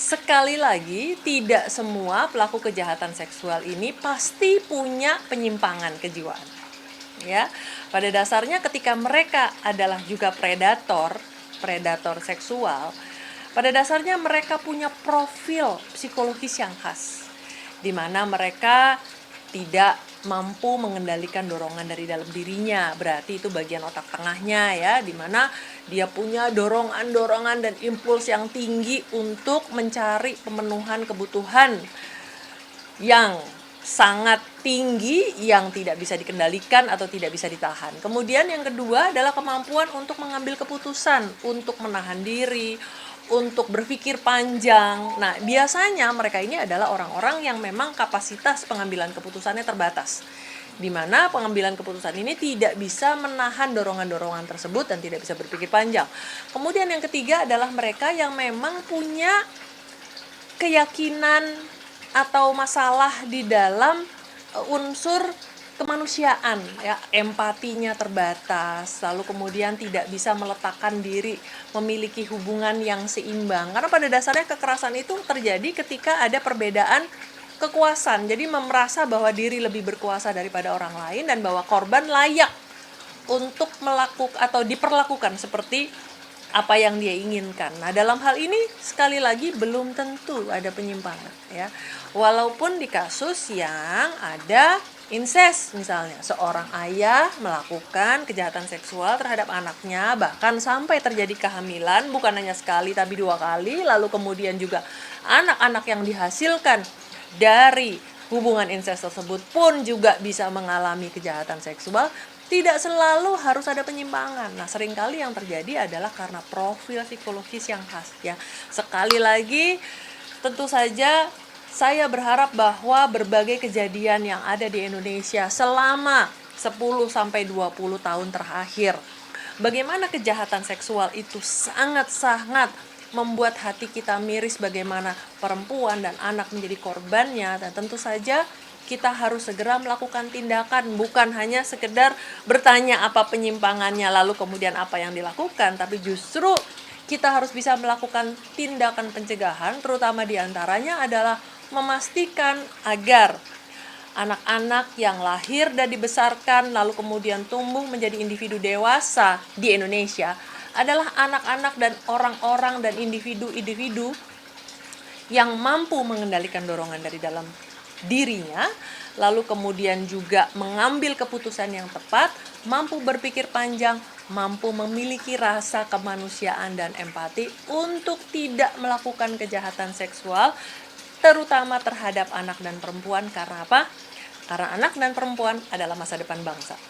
Sekali lagi, tidak semua pelaku kejahatan seksual ini pasti punya penyimpangan kejiwaan. Ya, pada dasarnya ketika mereka adalah juga predator seksual, pada dasarnya mereka punya profil psikologis yang khas, di mana mereka tidak mampu mengendalikan dorongan dari dalam dirinya. Berarti itu bagian otak tengahnya ya, di mana dia punya dorongan-dorongan dan impuls yang tinggi untuk mencari pemenuhan kebutuhan yang sangat tinggi yang tidak bisa dikendalikan atau tidak bisa ditahan. Kemudian yang kedua adalah kemampuan untuk mengambil keputusan, untuk menahan diri, untuk berpikir panjang. Nah, biasanya mereka ini adalah orang-orang yang memang kapasitas pengambilan keputusannya terbatas, di mana pengambilan keputusan ini tidak bisa menahan dorongan-dorongan tersebut dan tidak bisa berpikir panjang. Kemudian yang ketiga adalah mereka yang memang punya keyakinan atau masalah di dalam unsur kemanusiaan ya, empatinya terbatas, lalu kemudian tidak bisa meletakkan diri memiliki hubungan yang seimbang. Karena pada dasarnya kekerasan itu terjadi ketika ada perbedaan kekuasaan. Jadi merasa bahwa diri lebih berkuasa daripada orang lain dan bahwa korban layak untuk melakukan atau diperlakukan seperti apa yang dia inginkan. Nah, dalam hal ini sekali lagi belum tentu ada penyimpangan ya. Walaupun di kasus yang ada incest misalnya, seorang ayah melakukan kejahatan seksual terhadap anaknya, bahkan sampai terjadi kehamilan bukan hanya sekali tapi 2 kali, lalu kemudian juga anak-anak yang dihasilkan dari hubungan incest tersebut pun juga bisa mengalami kejahatan seksual. Tidak selalu harus ada penyimpangan. Nah, seringkali yang terjadi adalah karena profil psikologis yang khas ya. Sekali lagi, tentu saja saya berharap bahwa berbagai kejadian yang ada di Indonesia selama 10-20 tahun terakhir, bagaimana kejahatan seksual itu sangat-sangat membuat hati kita miris, bagaimana perempuan dan anak menjadi korbannya, dan tentu saja kita harus segera melakukan tindakan, bukan hanya sekedar bertanya apa penyimpangannya lalu kemudian apa yang dilakukan, tapi justru kita harus bisa melakukan tindakan pencegahan, terutama diantaranya adalah memastikan agar anak-anak yang lahir dan dibesarkan lalu kemudian tumbuh menjadi individu dewasa di Indonesia adalah anak-anak dan orang-orang dan individu-individu yang mampu mengendalikan dorongan dari dalam dirinya, lalu kemudian juga mengambil keputusan yang tepat, mampu berpikir panjang, mampu memiliki rasa kemanusiaan dan empati untuk tidak melakukan kejahatan seksual, terutama terhadap anak dan perempuan. Karena apa? Karena anak dan perempuan adalah masa depan bangsa.